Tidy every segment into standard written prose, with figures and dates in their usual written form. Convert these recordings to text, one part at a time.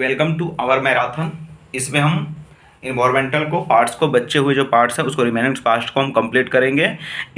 Welcome to our marathon. इसमें हम environmental को पार्ट्स को बचे हुए जो पार्ट्स हैं उसको रिमेनिंग पार्ट्स को हम कंप्लीट करेंगे।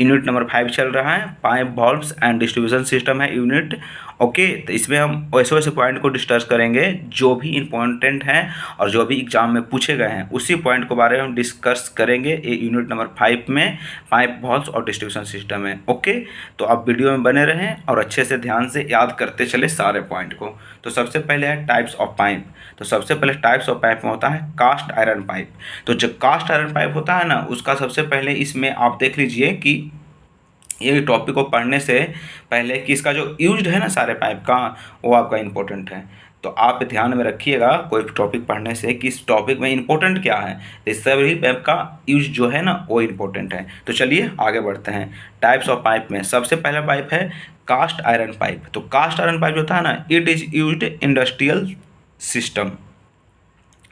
यूनिट नंबर 5 चल रहा है, pipe valves and distribution system है यूनिट। ओके, तो इसमें हम वैसे वैसे पॉइंट को डिस्कस करेंगे जो भी इम्पोर्टेंट हैं और जो भी एग्जाम में पूछे गए हैं उसी पॉइंट के बारे में हम डिस्कस करेंगे। ये यूनिट नंबर 5 में पाइप वॉल्व्स और डिस्ट्रीब्यूशन सिस्टम है। ओके, तो आप वीडियो में बने रहें और अच्छे से ध्यान से याद करते चले सारे पॉइंट को। तो सबसे पहले है टाइप्स ऑफ पाइप। तो सबसे पहले टाइप्स ऑफ पाइप में होता है कास्ट आयरन पाइप। तो जो कास्ट आयरन पाइप होता है ना, उसका सबसे पहले इसमें आप देख लीजिए कि ये टॉपिक को पढ़ने से पहले कि इसका जो यूज्ड है ना सारे पाइप का, वो आपका इम्पोर्टेंट है। तो आप ध्यान में रखिएगा कोई टॉपिक पढ़ने से कि इस टॉपिक में इम्पोर्टेंट क्या है। तो इस सभी पाइप का यूज जो है ना वो इम्पोर्टेंट है। तो चलिए आगे बढ़ते हैं। टाइप्स ऑफ पाइप में सबसे पहला पाइप है कास्ट आयरन पाइप। तो कास्ट आयरन पाइप जो होता है ना, it is used industrial system,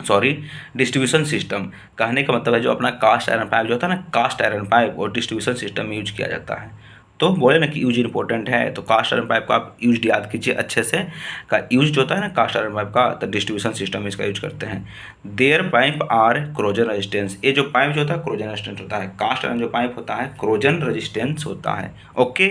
sorry distribution system. कहने का मतलब है जो अपना कास्ट आयरन पाइप जो होता है ना, कास्ट आयरन पाइप और डिस्ट्रीब्यूशन सिस्टम में यूज किया जाता है। तो बोले ना कि यूज इंपॉर्टेंट है, तो कास्ट आयरन पाइप का आप यूज याद कीजिए अच्छे से। का यूज जो होता है ना कास्ट आयरन पाइप का, तो डिस्ट्रीब्यूशन सिस्टम में इसका यूज करते हैं। There pipe are corrosion resistance. ये जो पाइप जो होता है क्रोजन रेजिस्टेंस होता है। कास्ट आयरन जो पाइप होता है क्रोजन रेजिस्टेंस होता है। ओके,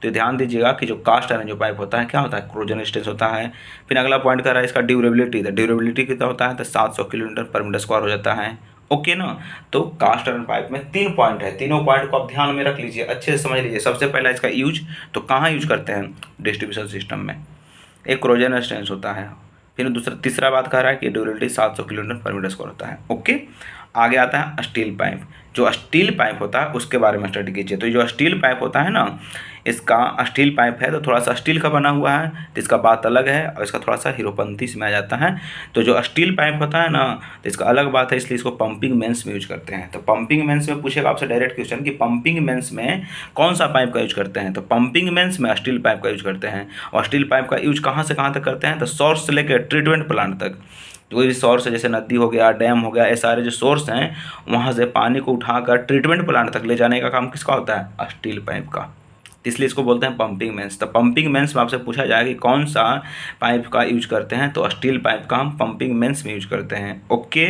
तो ध्यान दीजिएगा कि जो कास्ट आयरन जो पाइप होता है क्या होता है, क्रोजन रेजिस्टेंस होता है। फिर अगला पॉइंट कर रहा है इसका ड्यूरेबिलिटी। तो ड्यूरेबिलिटी कितना होता है, तो 700 किलोमीटर पर मीटर स्क्वायर हो जाता है। ओके ना। तो कास्ट आयरन पाइप में 3 पॉइंट है, तीनों पॉइंट को आप ध्यान में रख लीजिए, अच्छे से समझ लीजिए। सबसे पहला इसका यूज, तो कहाँ यूज करते हैं, डिस्ट्रीब्यूशन सिस्टम में। एक क्रोजन रेजिस्टेंस होता है। फिर दूसरा तीसरा बात कह रहा है कि ड्यूरेबिलिटी 700 किलोमीटर पर मीटर स्क्वायर होता है। ओके, आगे आता है स्टील पाइप। जो स्टील पाइप होता है उसके बारे में स्टडी कीजिए। तो जो स्टील पाइप होता है ना, इसका स्टील पाइप है तो थोड़ा सा स्टील का बना हुआ है, तो इसका बात अलग है और इसका थोड़ा सा हीरोपंती इसमें आ जाता है। तो जो स्टील पाइप होता है ना, तो इसका अलग बात है, इसलिए इसको पंपिंग मेंस में यूज करते हैं। तो पंपिंग मेंस में पूछेगा आपसे डायरेक्ट क्वेश्चन कि पंपिंग मेंस में कौन सा पाइप का यूज करते हैं, तो पंपिंग मेंस में स्टील पाइप का यूज करते हैं। और स्टील पाइप का यूज कहाँ से कहाँ तक करते हैं, तो सोर्स से लेकर ट्रीटमेंट प्लांट तक। कोई भी सोर्स है जैसे नदी हो गया, डैम हो गया, ये सारे जो सोर्स हैं वहाँ से पानी को उठाकर ट्रीटमेंट प्लांट तक ले जाने का काम किसका होता है, स्टील पाइप का। इसलिए इसको बोलते हैं पंपिंग मेंस। तो पंपिंग मेंस में आपसे पूछा जाए कि कौन सा पाइप का यूज करते हैं, तो स्टील पाइप का हम पंपिंग मेंस में यूज करते हैं। ओके,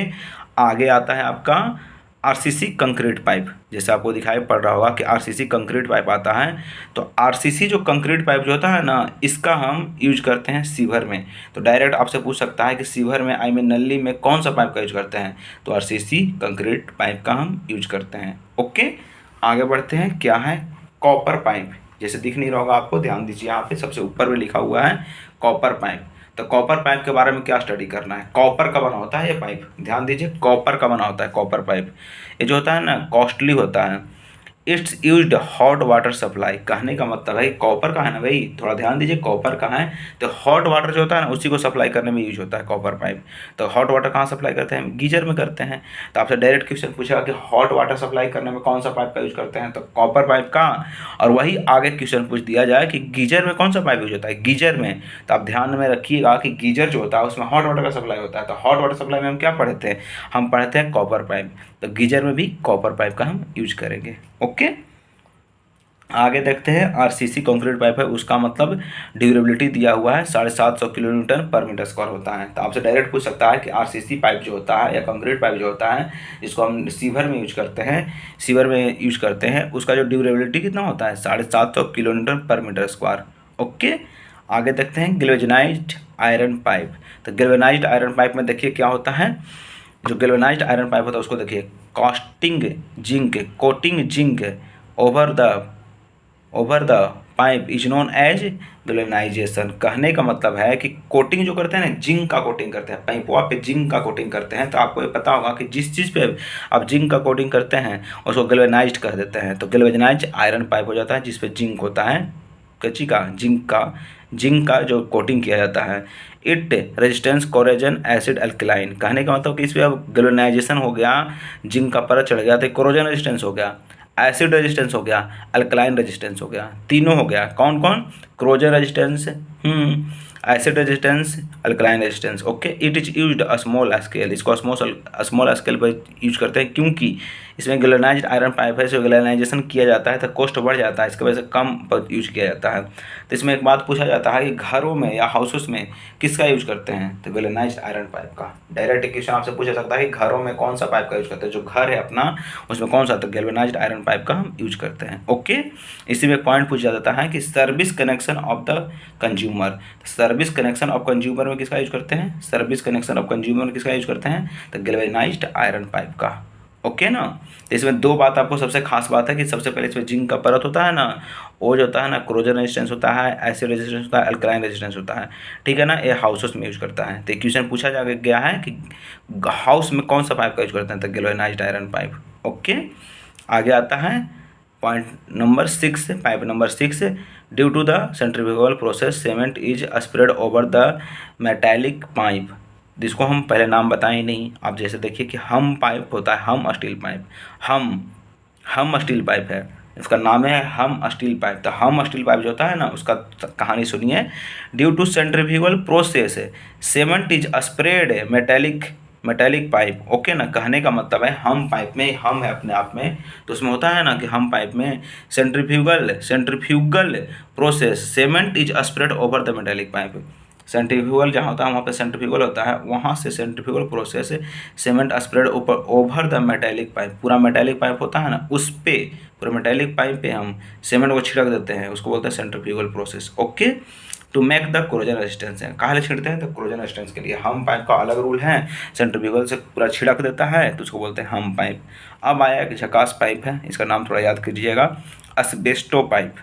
आगे आता है आपका आरसीसी कंक्रीट पाइप। जैसे आपको दिखाई पड़ रहा होगा कि आरसीसी कंक्रीट पाइप आता है। तो आरसीसी जो कंक्रीट पाइप जो होता है ना, इसका हम यूज करते हैं सीवर में। तो डायरेक्ट आपसे पूछ सकता है कि सीवर में आई मीन नली में कौन सा पाइप का यूज करते हैं, तो आरसीसी कंक्रीट पाइप का हम यूज करते हैं। ओके, आगे बढ़ते हैं। क्या है, कॉपर पाइप। जैसे दिख नहीं रहा होगा आपको, ध्यान दीजिए, यहाँ पे सबसे ऊपर में लिखा हुआ है कॉपर पाइप। तो कॉपर पाइप के बारे में क्या स्टडी करना है, कॉपर का बना होता है ये पाइप, ध्यान दीजिए, कॉपर का बना होता है कॉपर पाइप। ये जो होता है ना कॉस्टली होता है। It's used hot water supply. कहने का मतलब है कॉपर का है ना भाई, थोड़ा ध्यान दीजिए, कॉपर का है तो हॉट वाटर जो होता है ना उसी को सप्लाई करने में यूज होता है कॉपर पाइप। तो हॉट वाटर कहाँ सप्लाई करते हैं, गीजर में करते हैं। तो आपसे डायरेक्ट क्वेश्चन पूछेगा कि हॉट वाटर सप्लाई करने में कौन सा पाइप का यूज करते हैं, तो कॉपर पाइप का। और वही आगे क्वेश्चन पूछ दिया जाए कि गीजर में कौन सा पाइप यूज होता है, गीजर में। तो आप ध्यान में रखिएगा कि गीजर जो होता है उसमें हॉट वाटर का सप्लाई होता है। तो हॉट वाटर सप्लाई में हम क्या पढ़े थे, हम पढ़े थे कॉपर पाइप। तो गीजर में भी कॉपर पाइप का हम यूज करेंगे। ओके, आगे देखते हैं आरसीसी कंक्रीट पाइप है, उसका मतलब ड्यूरेबिलिटी दिया हुआ है 750 किलोमीटर पर मीटर स्क्वायर होता है। तो आपसे डायरेक्ट पूछ सकता है कि आरसीसी पाइप जो होता है या कंक्रीट पाइप जो होता है जिसको हम सीवर में यूज करते हैं, सीवर में यूज करते हैं, उसका जो ड्यूरेबिलिटी कितना होता है, 750 किलोमीटर पर मीटर स्क्वायर। ओके, आगे देखते हैं गैल्वेनाइज्ड आयरन पाइप। तो गैल्वेनाइज्ड आयरन पाइप में देखिए क्या होता है, जो गैल्वेनाइज्ड आयरन पाइप होता है उसको देखिए, casting zinc, coating zinc over the pipe is known as galvanization. कहने का मतलब है कि कोटिंग जो करते हैं ना, जिंक का कोटिंग करते हैं, पाइपवा पे जिंक का कोटिंग करते हैं। तो आपको ये पता होगा कि जिस चीज़ पे आप जिंक का कोटिंग करते हैं उसको गैल्वेनाइज्ड कह देते हैं। तो गैल्वेनाइज्ड आयरन पाइप हो जाता है जिस पे जिंक होता है, कच्ची का जिंक का जो कोटिंग किया जाता है। It resistance corrosion acid alkaline. कहने का मतलब कि इस पर अब गैल्वेनाइजेशन हो गया, जिंक का परत चढ़ गया तो कोरोजन रेजिस्टेंस हो गया, एसिड रेजिस्टेंस हो गया, अल्कलाइन रेजिस्टेंस हो गया, तीनों हो गया। कौन कौन, corrosion resistance, acid resistance, alkaline resistance. Okay, it is used small scale, इसको स्मॉल स्केल पर यूज करते हैं क्योंकि इसमें गैल्वेनाइज्ड आयरन पाइप है, इसको गैल्वेनाइजेशन किया जाता है तो कॉस्ट बढ़ जाता है, इसकी वजह से कम पर यूज किया जाता है। तो इसमें एक बात पूछा जाता है कि घरों में या हाउसेस में किसका यूज करते हैं, तो गैल्वेनाइज्ड आयरन पाइप का। डायरेक्ट क्वेश्चन आपसे पूछा सकता है कि घरों में कौन सा पाइप का यूज करते हैं, जो घर है अपना उसमें कौन सा, तो गैल्वेनाइज्ड आयरन पाइप का हम यूज करते हैं। ओके, इसी में एक पॉइंट पूछा जाता है कि service connection of the consumer, service connection of consumer में किसका यूज करते हैं, सर्विस कनेक्शन ऑफ कंज्यूमर में किसका यूज करते हैं, तो गैल्वेनाइज्ड आयरन पाइप का। ओके ना, तो इसमें दो बात आपको सबसे खास बात है कि सबसे पहले इसमें जिंक का परत होता है ना, वो जो होता है ना कोरोजन रेजिस्टेंस होता है, एसिड रेजिस्टेंस होता है, अल्कलाइन रेजिस्टेंस होता है, ठीक है ना, ये हाउसेस में यूज करता है। तो क्वेश्चन पूछा जा गया है कि हाउस में कौन सा पाइप का यूज करते हैं, तो गैल्वेनाइज्ड आयरन पाइप। ओके, आगे आता है point number 6, pipe number 6, due to the centrifugal process cement is spread over the metallic pipe, जिसको हम पहले नाम बताए नहीं। आप जैसे देखिए कि हम पाइप होता है, हम स्टील पाइप, हम स्टील पाइप है, इसका नाम है हम स्टील पाइप। तो हम स्टील पाइप जो होता है ना, उसका कहानी सुनिए। Due to centrifugal process cement is spread metallic pipe. Okay ना, कहने का मतलब है हम पाइप में, हम है अपने आप में, तो उसमें होता है ना कि हम पाइप में centrifugal process cement is spread over the metallic pipe. Centrifugal जहाँ होता है वहाँ पे सेंट्रीफ्यूगल होता है, वहाँ से सेंट्रीफ्यूगल प्रोसेस सीमेंट स्प्रेड ऊपर ओवर द मेटेलिक पाइप, पूरा मेटेलिक पाइप होता है ना, उस पे पूरा मेटेलिक पाइप पे हम सीमेंट को छिड़क देते हैं, उसको बोलते हैं centrifugal process. Okay, to make the corrosion resistance है, कहाँ छिड़कते हैं, तो कोरोजन रेजिस्टेंस के लिए। हम पाइप का अलग रूल है, सेंट्रीफ्यूगल से पूरा छिड़क देता है तो उसको बोलते हैं हम पाइप। अब आया एक झकास पाइप है, इसका नाम थोड़ा याद कीजिएगा, asbesto पाइप।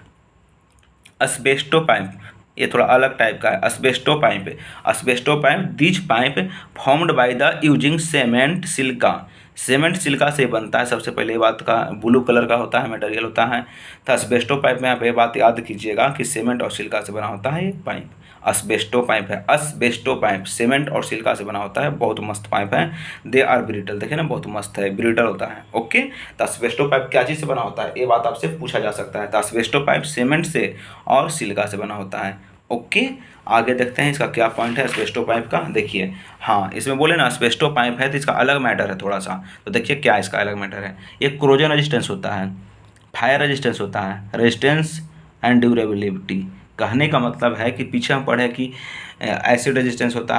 asbesto पाइप ये थोड़ा अलग टाइप का है, asbesto pipe this pipe formed by the using cement Chilka, cement Chilka से बनता है। सबसे पहले ये बात का ब्लू कलर का होता है, मटेरियल होता है। तो asbesto पाइप में आप ये बात याद कीजिएगा कि सीमेंट और सिल्का से बना होता है ये पाइप, asbesto पाइप है। asbesto पाइप सीमेंट और सिल्का से बना होता है, बहुत मस्त पाइप है। दे आर ब्रिटल, देखिए ना बहुत मस्त है, ब्रिटल होता है। ओके, तो asbesto पाइप क्या चीज़ से बना होता है, ये बात आपसे पूछा जा सकता है। तो asbesto पाइप सीमेंट से और सिल्का से बना होता है। ओके, आगे देखते हैं इसका क्या पॉइंट है asbesto पाइप का। देखिए हाँ, इसमें बोले ना asbesto पाइप है तो इसका अलग मैटर है थोड़ा सा, तो देखिए क्या इसका अलग मैटर है। ये कोरोजन रेजिस्टेंस होता है, फायर रेजिस्टेंस होता है, रेजिस्टेंस एंड ड्यूरेबिलिटी। कहने का मतलब है कि पीछे हम पढ़े कि एसिड रेजिस्टेंस होता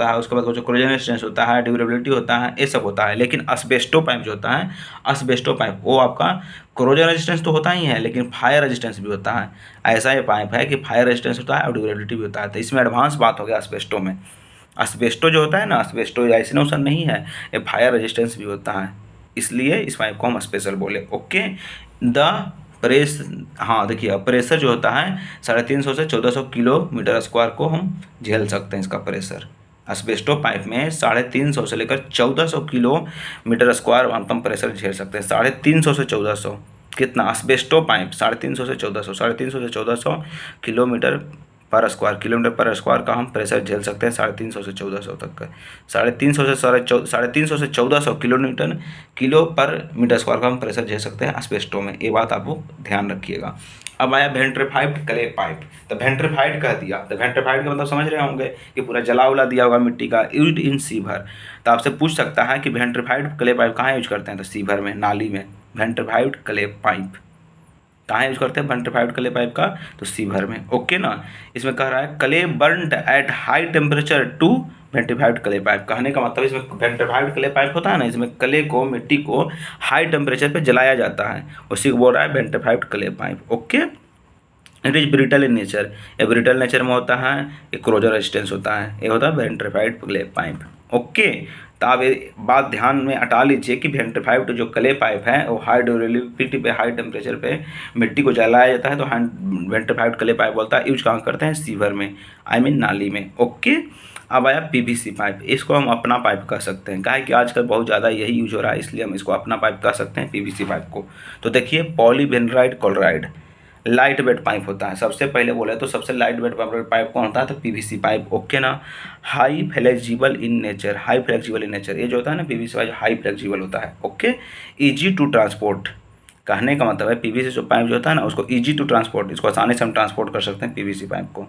है, उसके बाद जो कोरोजन रेजिस्टेंस होता है, ड्यूरेबिलिटी होता है, ये सब होता है। लेकिन asbesto पाइप जो होता है, asbesto पाइप वो आपका कोरोजन रेजिस्टेंस तो होता ही है, लेकिन फायर रेजिस्टेंस भी होता है। ऐसा ये पाइप है कि फायर रेजिस्टेंस होता है और ड्यूरेबिलिटी भी होता है। तो इसमें एडवांस बात हो गया asbesto में। asbesto जो होता है ना, asbesto आइसोनेशन नहीं है, ये फायर रेजिस्टेंस भी होता है, इसलिए इस पाइप को हम स्पेशल बोले। ओके, द प्रेस, हाँ देखिए प्रेशर जो होता है 350 से 1400 किलोमीटर स्क्वायर को हम झेल सकते हैं इसका प्रेशर। asbesto पाइप में 350 से लेकर 1400 किलोमीटर स्क्वायर हम प्रेशर झेल सकते हैं। 350 से 1400 कितना, asbesto पाइप 350 से 1400 किलोमीटर पर स्क्वायर का हम प्रेशर झेल सकते हैं 350 से 1400 तक का। 350 से 1400 किलो पर मीटर स्क्वायर का हम प्रेशर झेल सकते हैं asbesto में, ये बात आपको ध्यान रखिएगा। अब आया वेंट्रीफाइड क्ले पाइप। तो वेंट्रीफाइड कह दिया, तो वेंट्रीफाइड का मतलब समझ रहे होंगे कि पूरा जला उला दिया होगा मिट्टी का। यूज्ड इन सीवर, तो आपसे पूछ सकता है कि वेंट्रीफाइड क्ले पाइप कहाँ यूज करते हैं, तो सीवर में, नाली में। वेंट्रीफाइड क्ले पाइप कहाँ यूज करते हैं वेंट्रीफाइड क्ले पाइप का, तो सीवर में। ओके ना, इसमें कह रहा है clay burned at high temperature to vitrified clay pipe. कहने का मतलब इसमें वेंट्रीफाइड क्ले पाइप होता है ना, इसमें क्ले को, मिट्टी को हाई टेम्परेचर पे जलाया जाता है, उसी को बोल रहा है vitrified clay pipe. Okay, it is brittle in nature, ये ब्रिटल नेचर में होता है, ये कोरोजन रेजिस्टेंस होता है, ये होता है वेंट्रीफाइड क्ले पाइप। ओके, तो आप ये बात ध्यान में हटा लीजिए कि वेंट्रीफाइड जो क्ले पाइप है वो हाई ड्यूरेबिलिटी पे, हाई टेम्परेचर पे मिट्टी को जलाया जाता है, तो वेंट्रीफाइड क्ले पाइप बोलता है। यूज कहाँ करते हैं, सीवर में, आई मीन नाली में। ओके, अब आया पीवीसी पाइप, इसको हम अपना पाइप कह सकते हैं, काहे कि आजकल बहुत ज़्यादा यही यूज हो रहा है, इसलिए हम इसको अपना पाइप कह सकते हैं पीवीसी पाइप को। तो देखिए polyvinyl chloride light weight pipe होता है। सबसे पहले बोले तो सबसे लाइट वेट पाइप कौन होता है, तो पीवीसी पाइप। ओके ना, हाई फ्लेक्सिबल इन नेचर, ये जो होता है ना पीवीसी पाइप हाई फ्लेक्सिबल होता है। ओके, इजी टू ट्रांसपोर्ट, कहने का मतलब है पीवीसी जो पाइप जो होता है ना उसको इजी टू ट्रांसपोर्ट, इसको आसानी से हम ट्रांसपोर्ट कर सकते हैं पीवीसी पाइप को।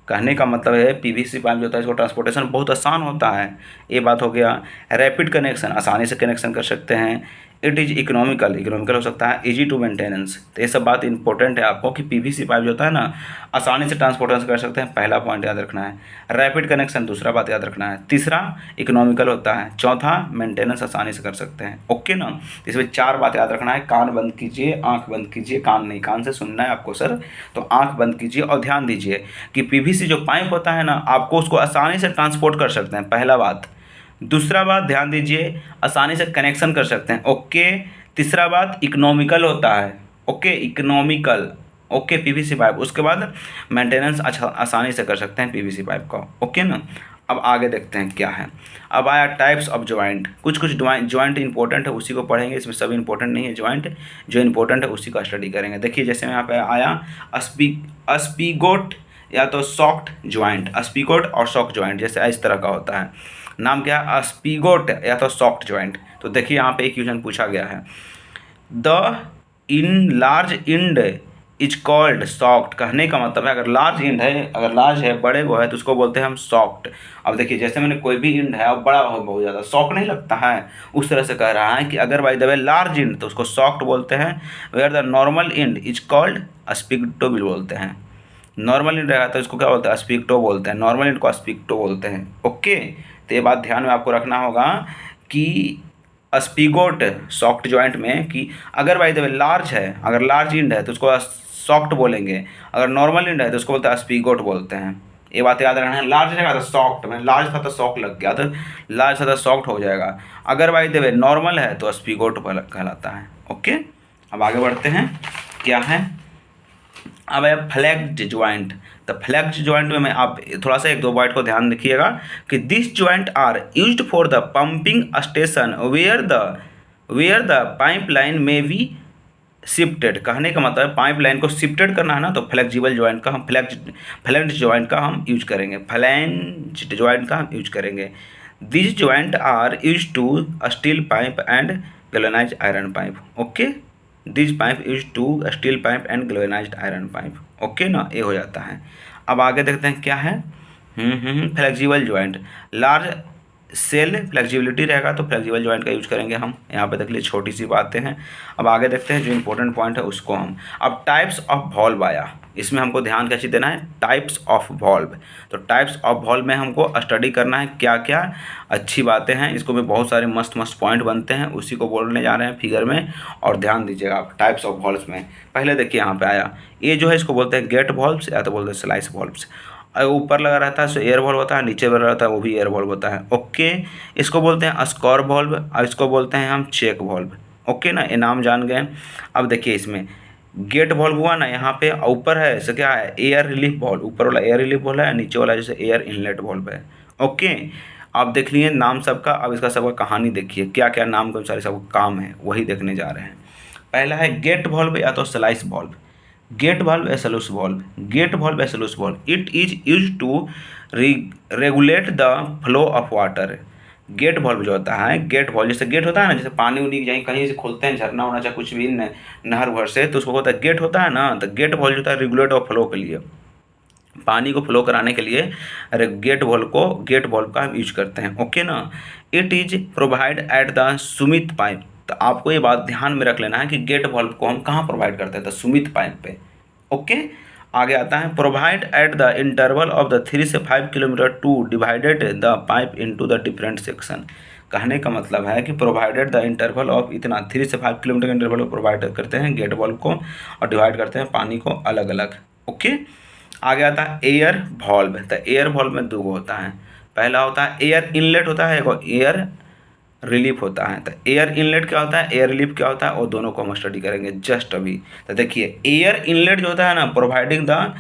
कहने का मतलब है पीवीसी पाइप जो होता है इसको ट्रांसपोर्टेशन बहुत आसान होता है, ये बात हो गया। रैपिड कनेक्शन, आसानी से कनेक्शन कर सकते हैं। इट इज़ इकोनॉमिकल, इकोनॉमिकल हो सकता है। इजी टू मेंटेनेंस, तो ये सब बात इंपॉर्टेंट है आपको कि पीवीसी पाइप जो होता है ना आसानी से ट्रांसपोर्टेशन कर सकते हैं, पहला पॉइंट याद रखना है। रैपिड कनेक्शन दूसरा बात याद रखना है। तीसरा इकोनॉमिकल होता है। चौथा मेंटेनेंस आसानी से कर सकते हैं। ओके ना, इसमें 4 बात याद रखना है। कान बंद कीजिए, आंख बंद कीजिए, कान नहीं, कान से सुनना है आपको सर, तो आंख बंद कीजिए और ध्यान दीजिए कि पीवीसी जो पाइप होता है ना आपको उसको आसानी से ट्रांसपोर्ट कर सकते हैं, पहला बात। दूसरा बात ध्यान दीजिए, आसानी से कनेक्शन कर सकते हैं। ओके, तीसरा बात इकोनॉमिकल होता है। Okay, economical. Okay, PVC pipe. उसके बाद मेंटेनेंस अच्छा आसानी से कर सकते हैं पीवीसी पाइप का। ओके ना, अब आगे देखते हैं क्या है। अब आया टाइप्स ऑफ जॉइंट। कुछ कुछ जॉइंट इंपॉर्टेंट है उसी को पढ़ेंगे, इसमें सब इंपॉर्टेंट नहीं है जॉइंट, जो इंपॉर्टेंट है उसी का स्टडी करेंगे। देखिए जैसे यहाँ पे आया स्पीगोट या तो सॉफ्ट जॉइंट, स्पीगोट और सॉफ्ट जॉइंट जैसे इस तरह का होता है। नाम क्या है? स्पीगोट या तो सॉफ्ट जॉइंट। तो देखिए यहाँ पे एक क्वेश्चन पूछा गया है, the in large end is called soft. कहने का मतलब है अगर लार्ज इंड है, अगर लार्ज है, बड़े वो है, तो उसको बोलते हैं हम सॉफ्ट। अब देखिए जैसे मैंने कोई भी इंड है और बड़ा हो बहुत ज़्यादा, सॉफ्ट नहीं लगता है, उस तरह से कह रहा है कि अगर by the way large end तो उसको सॉफ्ट बोलते हैं। Where the normal end is called spigot भी बोलते हैं। नॉर्मल इंड रहेगा तो इसको क्या बोलते हैं? स्पिगटो बोलते हैं। नॉर्मल इंड को स्पिगटो बोलते हैं। ओके, तो ये बात ध्यान में आपको रखना होगा कि स्पीगोट सॉफ्ट जॉइंट में कि अगर बाय द वे लार्ज है, अगर लार्ज इंड है तो उसको सॉफ्ट बोलेंगे, अगर नॉर्मल इंड है तो उसको बोलते हैं स्पीगोट बोलते हैं। ये बात याद रखना है। लार्ज रहेगा तो सॉफ्ट, मैंने लार्ज था तो सॉफ्ट लग गया, तो लार्ज था तो सॉफ्ट हो जाएगा। अगर बाय द वे नॉर्मल है तो स्पीगोट कहलाता है। ओके, अब आगे बढ़ते हैं क्या है। अब है फ्लैग्ड ज्वाइंट। तो फ्लैग्ड ज्वाइंट में आप थोड़ा सा 1-2 पॉइंट को ध्यान रखिएगा कि this joint are used for the pumping station where the pipe line में बी शिफ्टेड। कहने का मतलब पाइप लाइन को शिफ्टेड करना है ना, तो फ्लेक्सिबल ज्वाइंट का हम फ्लैंज ज्वाइंट का हम यूज करेंगे, फ्लैंज ज्वाइंट का हम यूज करेंगे। This joint are use to steel pipe and galvanized iron pipe. Okay, this pipe use to steel pipe and galvanized iron pipe. Okay ना, ये हो जाता है। अब आगे देखते हैं क्या है। Flexible joint, large cell flexibility रहेगा तो फ्लेक्सिबल ज्वाइंट का यूज करेंगे हम। यहाँ पे देख लीजिए छोटी सी बातें हैं। अब आगे देखते हैं जो इंपॉर्टेंट पॉइंट है उसको हम। अब टाइप्स ऑफ वॉल्व आया, इसमें हमको ध्यान कैसे देना है? Types of valve. तो टाइप्स ऑफ वॉल्व में हमको स्टडी करना है क्या क्या अच्छी बातें हैं, इसको में बहुत सारे मस्त मस्त पॉइंट बनते हैं, उसी को बोलने जा रहे हैं फिगर में, और ध्यान दीजिएगा आप टाइप्स ऑफ वॉल्व्स में। पहले देखिए यहाँ पे आया, ये जो है इसको बोलते हैं गेट वॉल्व्स या तो बोलते हैं स्लाइस वॉल्व्स। ऊपर लगा रहता है सो एयर वॉल्व होता है, नीचे लगा रहता है वो भी एयर वॉल्व होता है। ओके, इसको बोलते हैं स्क्वायर वॉल्व और इसको बोलते हैं हम चेक वॉल्व। ओके ना, ये नाम जान गए। अब देखिए इसमें गेट वॉल्व हुआ ना, यहाँ पे ऊपर है सो क्या है? Air relief valve. ऊपर वाला एयर रिलीफ वॉल्व है, नीचे वाला जैसे एयर इनलेट वॉल्व है। ओके, आप देख लिए नाम सबका। अब इसका सबका कहानी देखिए, क्या क्या नाम के अनुसार सबका काम है वही देखने जा रहे हैं। पहला है गेट वॉल्व या तो sluice valve. Gate valve a sluice valve, gate valve a sluice valve, it is used to regulate the flow of water। गेट valve जो होता है, गेट valve जैसे गेट होता है ना, जैसे पानी उनी जाए कहीं से खोलते हैं, झरना होना चाहे कुछ भी नहर भर से, तो उसको होता है गेट होता है ना, तो गेट valve जो होता है रेगुलेट ऑफ फ्लो के लिए, पानी को फ्लो कराने के लिए गेट valve का हम यूज करते हैं। ओके ना, it is provide at the Sumit pipe. तो आपको ये बात ध्यान में रख लेना है कि गेट वॉल्व को हम कहाँ प्रोवाइड करते हैं? तो सुमित पाइप पे। ओके, आगे आता है provide at the interval of the 3 से 5 kilometre two divided the pipe into the different section. कहने का मतलब है कि प्रोवाइडेड द इंटरवल ऑफ इतना 3 से 5 किलोमीटर का इंटरवल को प्रोवाइड करते हैं गेट वॉल्व को, और डिवाइड करते हैं पानी को अलग अलग। ओके, आगे आता है एयर वॉल्व। तो एयर वॉल्व में 2 होता है। पहला होता है एयर इनलेट होता है, एक एयर रिलीफ होता है। तो एयर इनलेट क्या होता है, एयर रिलीफ क्या होता है, और दोनों को हम स्टडी करेंगे जस्ट अभी। तो देखिए एयर इनलेट जो होता है ना, प्रोवाइडिंग द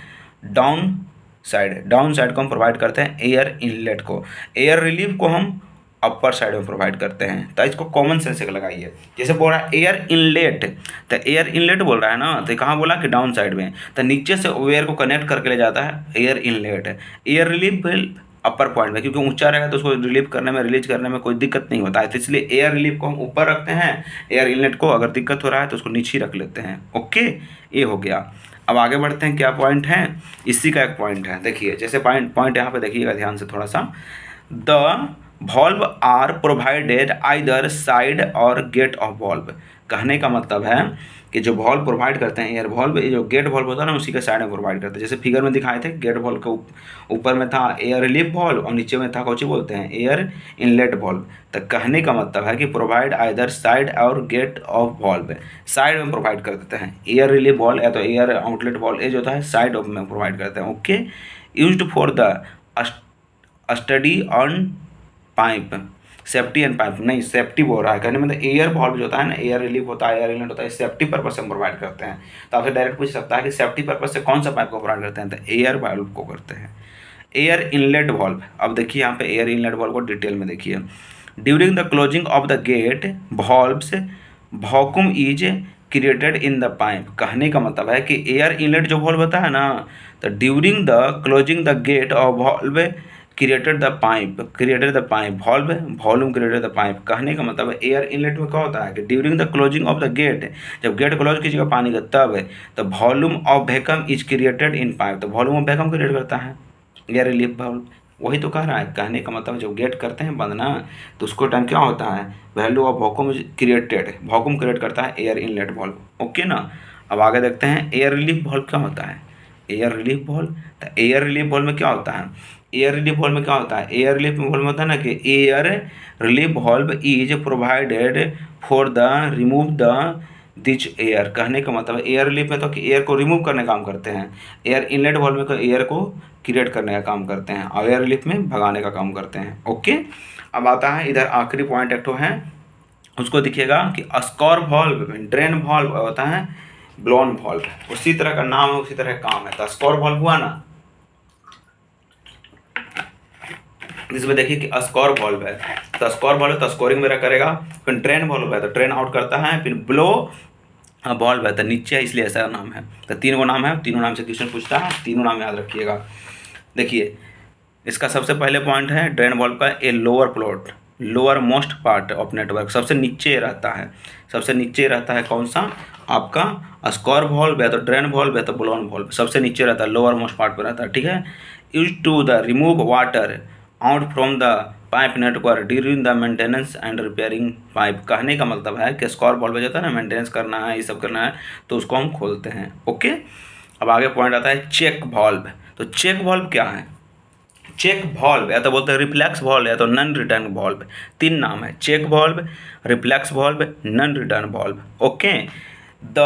डाउन साइड को हम प्रोवाइड करते हैं एयर इनलेट को। एयर रिलीफ को हम अपर साइड में प्रोवाइड करते हैं। तो इसको कॉमन सेंस से लगाइए। जैसे बोल रहा है एयर इनलेट, तो एयर इनलेट बोल रहा है ना, तो कहाँ बोला कि डाउन साइड में, तो नीचे से एयर को कनेक्ट करके ले जाता है एयर इनलेट। एयर रिलीफ अपर पॉइंट में, क्योंकि ऊंचा रहेगा तो उसको रिलीव करने में रिलीज करने में कोई दिक्कत नहीं होता है, तो इसलिए एयर रिलीफ को हम ऊपर रखते हैं, एयर इनलेट को अगर दिक्कत हो रहा है तो उसको नीचे रख लेते हैं। ओके, ये हो गया। अब आगे बढ़ते हैं, क्या पॉइंट है, इसी का एक पॉइंट है। देखिए जैसे पॉइंट यहाँ पे देखिएगा ध्यान से थोड़ा सा, the valve are provided either side और गेट ऑफ वॉल्व। कहने का मतलब है कि जो वॉल्व प्रोवाइड करते हैं एयर वॉल्व, ये जो गेट वॉल्व होता है ना उसी के साइड में प्रोवाइड करते हैं। जैसे फिगर में दिखाए थे, गेट वॉल्व के ऊपर में था एयर रिलीफ वॉल्व और नीचे में था कौची बोलते हैं, एयर इनलेट वॉल्व। तो कहने का मतलब है कि प्रोवाइड आइदर साइड और गेट ऑफ वॉल्व, साइड में प्रोवाइड कर देते हैं एयर रिलीफ वॉल्व या तो एयर आउटलेट वॉल्व, ये जो होता है साइड ऑफ में प्रोवाइड करते हैं। Okay, used for the study on pipe, safety and pipe, नहीं सेफ्टी बोल रहा है, कहने मतलब एयर वॉल्व जो होता है ना, एयर रिलीफ होता है, एयर इनलेट होता है, सेफ्टी पर्पज से हम प्रोवाइड करते हैं। तो आपसे डायरेक्ट पूछ सकता है कि सेफ्टी पर्पज से कौन सा पाइप को प्रोवाइड करते हैं, तो एयर वाल्व को करते हैं, एयर इनलेट वॉल्व। अब देखिए यहाँ पे एयर इनलेट वॉल्व को डिटेल में देखिए, during the closing of the gate valves vacuum is created in the pipe. कहने का मतलब है कि एयर इनलेट जो वॉल्व होता है ना, तो during the closing the gate of valve created the pipe valve volume created the pipe. कहने का मतलब है एयर इनलेट में क्या होता है कि during the closing of the gate, जब गेट क्लोज कीजिएगा पानी का तब, तो volume of vacuum is created in pipe, तो वॉल्यूम ऑफ वैक्यूम क्रिएट करता है एयर रिलीफ वॉल्व। वही तो कह रहा है, कहने का मतलब जब गेट करते हैं बंद ना, तो उसको टाइम क्या होता है, value of vacuum created, vacuum create करता है एयर इनलेट वॉल्व। ओके ना। अब आगे देखते हैं एयर रिलीफ वॉल्व क्या होता है, एयर रिलीफ वॉल्व। तो एयर रिलीफ वॉल्व में क्या होता है, एयर रिलीफ वॉल्व में क्या होता है, एयर रिलीफ वॉल्व में होता है ना कि air relief valve is provided for the remove the ditch air. कहने का मतलब एयर रिलीफ में तो कि एयर को रिमूव करने का काम करते हैं, एयर इनलेट वॉल्व में तो एयर को क्रिएट करने का काम करते हैं, और एयर रिलीफ में भगाने का काम करते हैं। ओके, अब आता है इधर आखिरी पॉइंट एक तो है, उसको दिखिएगा कि स्कोर वॉल्व, ड्रेन वॉल्व होता है ब्लोन वॉल्व, उसी तरह का नाम है उसी तरह का काम है। तो स्कोर वॉल्व हुआ ना, इसमें देखिए कि स्कोर वॉल्व है, तो स्कोर वॉल्व तो स्कोरिंग मेरा करेगा, फिर ड्रेन वॉल्व है तो ड्रेन आउट करता है, फिर ब्लो वॉल्व है तो नीचे, इसलिए ऐसा नाम है। तो तीन को नाम है, तीनों नाम से क्वेश्चन पूछता है, तीनों नाम याद रखिएगा। देखिए इसका सबसे पहले पॉइंट है ड्रेन वॉल्व का, a lower plot, lower most part of network, सबसे नीचे रहता है, सबसे नीचे रहता है कौन सा, आपका स्कोर वॉल्व या तो ड्रेन वॉल्व या तो ब्लोन वॉल्व, सबसे नीचे रहता है, लोअर मोस्ट पार्ट पर रहता है। ठीक है, use to the remove water out from the pipe network during the maintenance and repairing pipe. कहने का मतलब है कि स्कोर वॉल्व जो होता है ना, मेंटेनेंस करना है, ये सब करना है, तो उसको हम खोलते हैं। ओके, अब आगे पॉइंट आता है चेक वॉल्व। तो चेक वॉल्व क्या है, चेक वॉल्व या तो बोलते हैं रिफ्लेक्स वॉल्व या तो नॉन रिटर्न वॉल्व, तीन नाम है, check valve, reflex valve, non return valve. Okay, the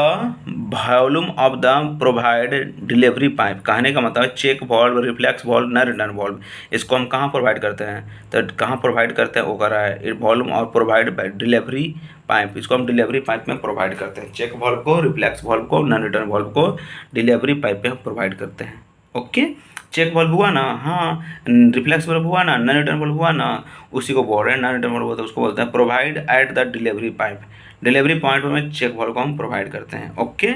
volume of the provide delivery pipe. कहने का मतलब है check valve, reflex valve, non return valve, इसको हम कहाँ प्रोवाइड करते हैं, तो कहाँ प्रोवाइड करते हैं वो कर रहा है, वॉल्यूम और प्रोवाइड बाय डिलीवरी पाइप, इसको हम डिलीवरी पाइप में प्रोवाइड करते हैं, चेक वॉल्व को, रिफ्लेक्स वॉल्व को, नॉन रिटर्न वॉल्व को डिलीवरी पाइप पे हम प्रोवाइड करते हैं। ओके, चेक वॉल्व हुआ ना, हाँ, रिफ्लेक्स वॉल्व हुआ ना, नॉन रिटर्न वॉल्व हुआ ना, उसी को बोल रहे हैं नॉन रिटर्न वॉल्व होता है, उसको बोलते हैं provide at the delivery pipe, delivery point में चेक वॉल्व को हम प्रोवाइड करते हैं। Okay,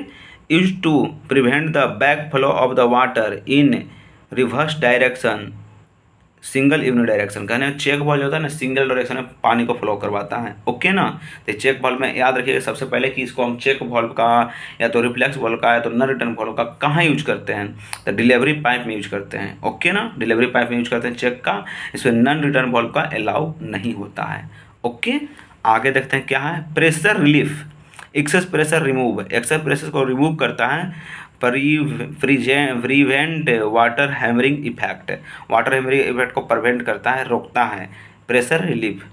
use to prevent the back flow of the water in reverse direction single uni direction. कहने चेक वॉल्व होता है ना, सिंगल डायरेक्शन में पानी को फ्लो करवाता है। ओके ना, तो चेक वॉल्व में याद रखिएगा सबसे पहले कि इसको हम चेक वॉल्व का या तो रिफ्लेक्स वॉल्व का या तो नॉन रिटर्न वॉल्व का कहाँ यूज करते हैं, तो डिलीवरी पाइप में यूज करते हैं। ओके ना, डिलीवरी पाइप में यूज करते हैं चेक का, इसमें नॉन रिटर्न वॉल्व का अलाउ नहीं होता है। ओके, आगे देखते हैं क्या है, pressure relief, excess pressure remove, excess pressure को रिमूव करता है, prevent water hammering effect, water hammering effect को प्रिवेंट करता है, रोकता है। प्रेशर रिलीफ,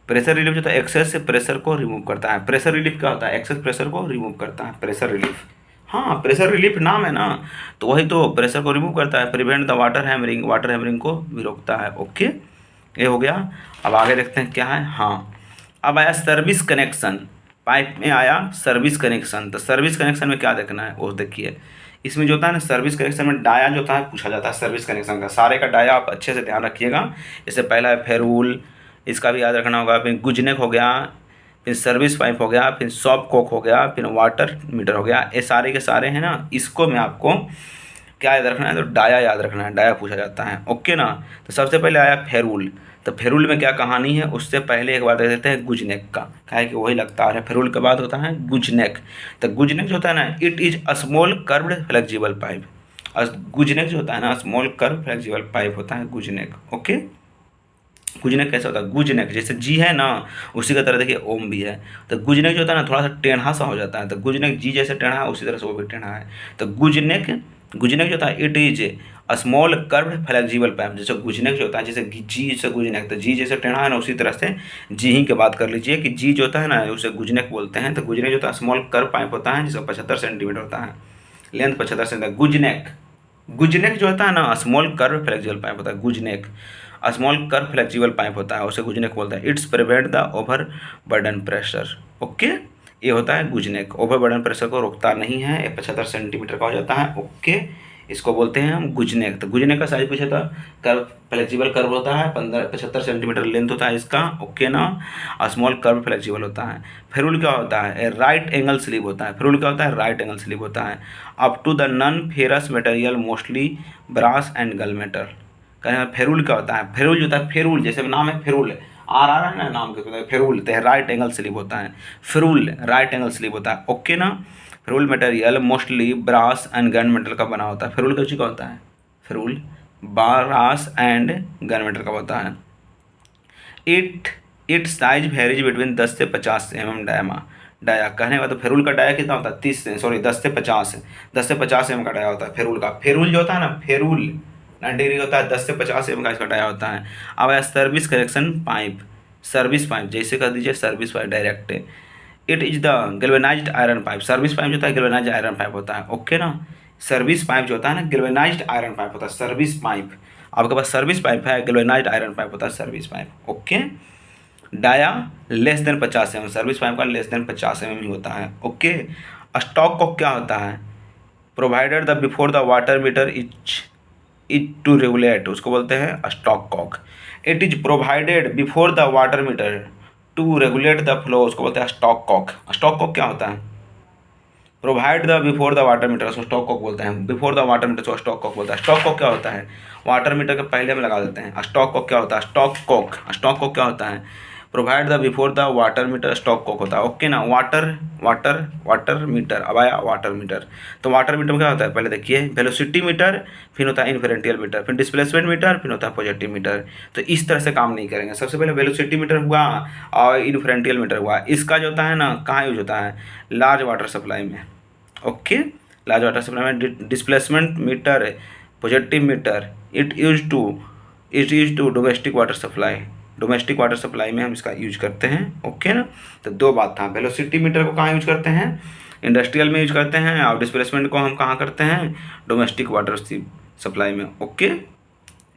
प्रेशर रिलीफ जो था एक्सेस प्रेशर को रिमूव करता है, प्रेशर रिलीफ क्या होता है, एक्सेस प्रेशर को रिमूव करता है, प्रेशर रिलीफ। हाँ, प्रेशर रिलीफ नाम है ना, तो वही तो प्रेशर को रिमूव करता है, prevent the water hammering, water hammering को भी रोकता है। ओके, ये हो गया। अब आगे देखते हैं क्या है, हाँ, अब आया सर्विस कनेक्शन, पाइप में आया सर्विस कनेक्शन। तो सर्विस कनेक्शन में क्या देखना है वो देखिए, इसमें जो होता है ना सर्विस कनेक्शन में डाया जो होता है पूछा जाता है सर्विस कनेक्शन का, सारे का डाया आप अच्छे से ध्यान रखिएगा। जैसे पहला है फेरूल, इसका भी याद रखना होगा, फिर गुजनेक हो गया, फिर सर्विस पाइप हो गया, फिर सॉप कोक हो गया, फिर वाटर मीटर हो गया, ये सारे के सारे हैं ना, इसको मैं आपको क्या याद रखना है, तो डाया याद रखना है, डाया पूछा जाता है। ओके ना। तो सबसे पहले आया फेरूल। तो फेरूल में क्या कहानी है, उससे पहले एक बार देख देते हैं गुजनेक का, क्या है कि वही लगता है। फेरूल के बाद होता है गुजनेक। तो गुजनेक जो होता है ना, it is a small curved flexible pipe. गुजनेक जो होता है ना, स्मॉल कर्व फ्लेक्सिबल पाइप होता है गुजनेक। ओके। गुजनेक कैसा होता है, गुजनेक जैसे जी है ना, उसी का तरह देखिए ओम भी है। तो गुजनेक जो होता है ना, थोड़ा सा टेढ़ा सा हो जाता है। तो गुजनेक जी जैसे टेढ़ा है, उसी तरह से वो भी टेढ़ा है। तो गुजनेक, गुजनेक जो होता है, it is a small curved flexible pipe. जैसे गुजनेक जो होता है, जैसे जी जैसे गुजनेक, तो जी जैसे टेढ़ा है ना, उसी तरह से जी ही की बात कर लीजिए कि जी जो होता है ना, उसे गुजनेक बोलते हैं। तो गुजनेक जो होता है स्मॉल कर्व पाइप होता है, जिसका 75 सेंटीमीटर होता है, लेंथ 75 सेंटीमीटर। गुजनेक, गुजनेक जो होता है ना, स्मॉल कर्व फ्लेक्सिबल पाइप होता है गुजनेक। स्मॉल कर्व फ्लेक्सिबल पाइप होता है, उसे गुजनेक बोलता है। It's prevent the over burden pressure. Okay. ये होता है गुजनेक, ओवर बर्डन प्रेशर को रोकता नहीं है, ये 75 सेंटीमीटर का हो जाता है। ओके। इसको बोलते हैं हम गुजनेक। तो गुजनेक का साइज पूछा था, कर्व फ्लेक्सिबल कर्व होता है, 75 सेंटीमीटर लेंथ होता है इसका। ओके ना। स्मॉल कर्व फ्लेक्सिबल होता है। फेरूल क्या होता है, राइट एंगल स्लीव होता है। फेरूल क्या होता है, राइट एंगल स्लीव होता है। Up to the non ferrous material mostly brass and gun metal. कहना फेरूल क्या होता है, फेरूल जो होता है, फेरूल जैसे नाम है फेरूल, आर आ रहा है ना नाम के, फेरूल तो राइट एंगल स्लीव होता है। फेरूल राइट एंगल स्लीव होता है। ओके ना। Ferrule material mostly brass and gun metal का बना होता है। फेरूल किस चीज़ का होता है, ferrule brass and gun metal का होता है। It it size varies between 10 से 50 डायमा। डाया कहने का तो फेरूल का डाया कितना होता है, 10 से 50, 10 से 50 का डाया होता है फेरूल का। फेरूल जो होता है ना, फेरूल 90 डिग्री होता है, 10 से 50 का इसका डाया होता है। अब आया service correction pipe. Service pipe जैसे कर दीजिए, service pipe direct. It is the galvanized iron pipe. Service pipe जो होता है गैल्वेनाइज्ड आयरन पाइप होता है। ओके ना। सर्विस पाइप जो होता है ना, गैल्वेनाइज्ड आयरन पाइप होता है, सर्विस पाइप। आपके पास सर्विस पाइप है, गैल्वेनाइज्ड आयरन पाइप होता है service pipe. Okay. Dia less than 50 service pipe का लेस देन 50 ही होता है। ओके। स्टॉक कॉक क्या होता है, provided the before the water meter is to regulate, उसको बोलते हैं stock cock. It is provided before the water meter to regulate the flow, उसको बोलते हैं स्टॉक कॉक। स्टॉक कॉक क्या होता है, provide the before the water metre, उसको स्टॉक कॉक बोलते हैं। बिफोर द वाटर मीटर को स्टॉक कॉक बोलता है। स्टॉक कॉक क्या होता है, वाटर मीटर के पहले हम लगा देते हैं। स्टॉक कॉक क्या होता है, स्टॉक कॉक, स्टॉक कॉक क्या होता है, provide the before the water meter, stock cock होता है। ओके ना। वाटर वाटर वाटर मीटर, अब आया वाटर मीटर। तो वाटर मीटर में क्या होता है, पहले देखिए, वेलोसिटी मीटर, फिर होता है इन्फरेंटियल मीटर, फिर डिस्प्लेसमेंट मीटर, फिर होता है पॉजिटिव मीटर। तो इस तरह से काम नहीं करेंगे। सबसे पहले वेलोसिटी मीटर हुआ और इन्फरेंटियल मीटर हुआ। इसका जो होता है ना, कहाँ यूज होता है, लार्ज वाटर सप्लाई में। ओके। लार्ज वाटर सप्लाई में। Displacement meter, positive meter, it use to domestic water supply. Domestic water supply में हम इसका यूज करते हैं। ओके ना। तो दो बात था, वेलोसिटी मीटर को कहाँ यूज करते हैं, इंडस्ट्रियल में यूज करते हैं, और डिस्प्लेसमेंट को हम कहाँ करते हैं, डोमेस्टिक वाटर सप्लाई में। ओके।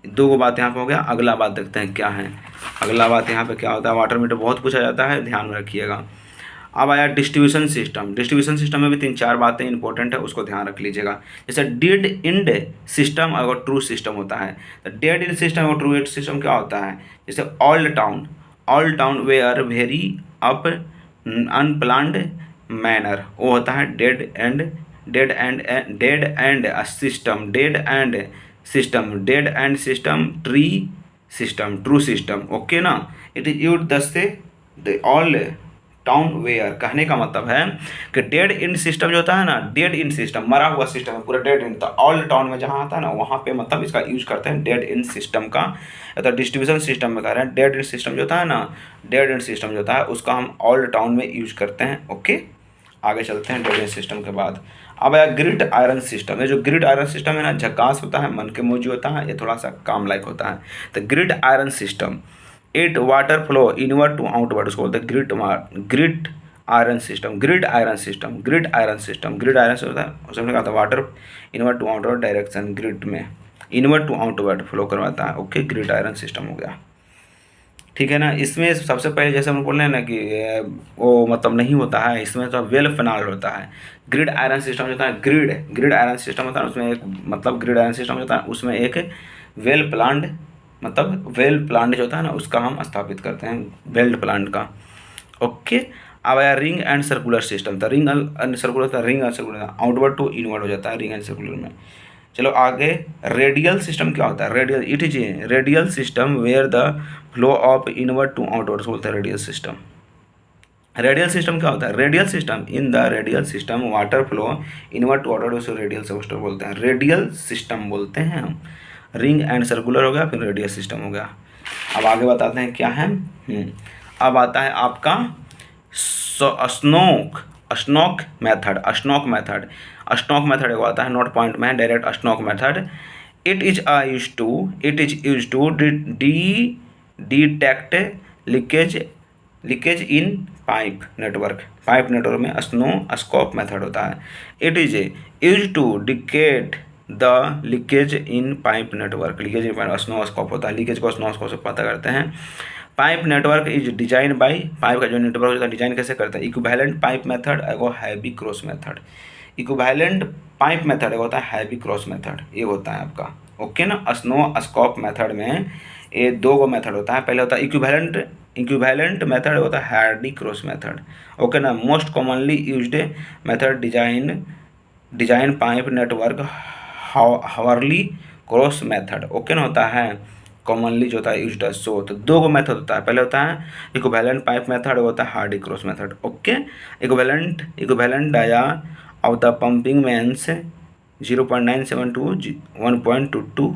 दो बात यहाँ पे हो गया। अगला बात देखते हैं क्या है। अगला बात यहाँ पे क्या होता है, वाटर मीटर बहुत पूछा जाता है, ध्यान में रखिएगा। अब आया डिस्ट्रीब्यूशन सिस्टम। डिस्ट्रीब्यूशन सिस्टम में भी 3-4 बातें इंपॉर्टेंट है, उसको ध्यान रख लीजिएगा। जैसे डेड इंड सिस्टम और ट्रू सिस्टम होता है। तो डेड इंड सिस्टम और ट्रू इंड सिस्टम क्या होता है, जैसे all town where very up unplanned manner, वो होता है dead end system tree system, tree system. Okay ना। इट इज यूज दस से द ऑल टाउन वेयर, कहने का मतलब है कि डेड इंड सिस्टम जो होता है ना, डेड इंड सिस्टम मरा हुआ सिस्टम है, पूरा डेड इंड। तो ऑल टाउन में जहाँ आता है ना, वहाँ पे मतलब इसका यूज करते हैं डेड इंड सिस्टम का। तो डिस्ट्रीब्यूशन सिस्टम में कह रहे हैं डेड इंड सिस्टम जो होता है ना, डेड इंड सिस्टम जो होता है उसका हम ऑल टाउन में यूज करते हैं। ओके। आगे चलते हैं डेड इंड सिस्टम के बाद। अब आया ग्रिड आयरन सिस्टम। ये जो ग्रिड आयरन सिस्टम है ना, झकास होता है, मन के मौजी होता है, ये थोड़ा सा काम लायक होता है। तो gridiron system, it water flow inward to outward, उसको बोलते हैं gridiron system. Gridiron system, gridiron system, gridiron से होता है, उसमें कहा था water inward to outward direction, grid में इनवर्ड टू आउटवर्ड फ्लो करवाता है। ओके। ग्रिड आयरन सिस्टम हो गया, ठीक है ना। इसमें सबसे पहले जैसे हम बोल रहे हैं ना कि वो मतलब नहीं होता है, इसमें तो वेल फिनाइल होता है। ग्रिड आयरन सिस्टम होता है, ग्रिड आयरन सिस्टम होता है, उसमें एक मतलब ग्रिड आयरन सिस्टम होता है, उसमें एक वेल प्लांट, मतलब वेल प्लांट जो होता है ना, उसका हम स्थापित करते हैं, वेल्ड प्लांट का। ओके। अब आया रिंग एंड सर्कुलर सिस्टम। था रिंग एंड सर्कुलर, था ring and circular, outward to inward हो जाता है रिंग एंड सर्कुलर में। चलो आगे, रेडियल सिस्टम क्या होता है? Radial, it is a radial system where the flow of inward to outward बोलते हैं रेडियल सिस्टम। रेडियल सिस्टम क्या होता है? Radial system, in the radial system water flow inward to outward उसे रेडियल सिस्टम बोलते हैं। रेडियल सिस्टम बोलते हैं हम। रिंग एंड सर्कुलर हो गया, फिर रेडियल सिस्टम हो गया। अब आगे बताते हैं क्या है। अब आता है आपका sonic sonic method. Sonic method, sonic method एक आता है, नोट पॉइंट में direct sonic method. It is use to detect leakage in pipe network में स्नोस्कोप मेथड होता है। It is use to detect the leakage in pipe network, leakage in pipe sonoscope होता है, leakage को sonoscope से पता करते हैं। Pipe network is design by, pipe का जो नेटवर्क होता है डिजाइन कैसे करता है? इक्विवेलेंट पाइप मेथड एगो heavy cross method. Equivalent pipe method एक होता है हैवी क्रॉस मेथड, ये होता है आपका। ओके ना, स्नोस्कोप मेथड में ये दो गो मेथड होता है। पहले होता है इक्विवेलेंट मेथड होता है हैवी क्रॉस मेथड। ओके ना, most commonly used method design pipe network Harley cross method. Okay ना, होता है कॉमनली जो होता है यूज्ड सो। तो दो गो मेथड होता है, पहले होता है इक्विवेलेंट पाइप मेथड, होता है Hardy Cross method. Okay, equivalent dia of the pumping mains 0.97 to 1.22।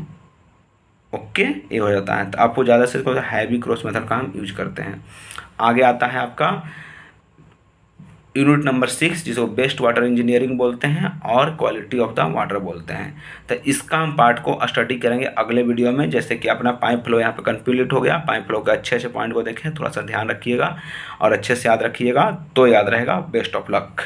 Okay, ये हो जाता है। तो आपको ज़्यादा से हैवी क्रॉस मेथड का हम यूज करते हैं। आगे आता है आपका यूनिट नंबर 6, जिसको बेस्ट वाटर इंजीनियरिंग बोलते हैं और क्वालिटी ऑफ द वाटर बोलते हैं। तो इसका हम पार्ट को स्टडी करेंगे अगले वीडियो में। जैसे कि अपना पाइप फ्लो यहाँ पे कंप्लीट हो गया। पाइप फ्लो के अच्छे अच्छे पॉइंट को देखें, थोड़ा सा ध्यान रखिएगा और अच्छे से याद रखिएगा, तो याद रहेगा। Best of luck.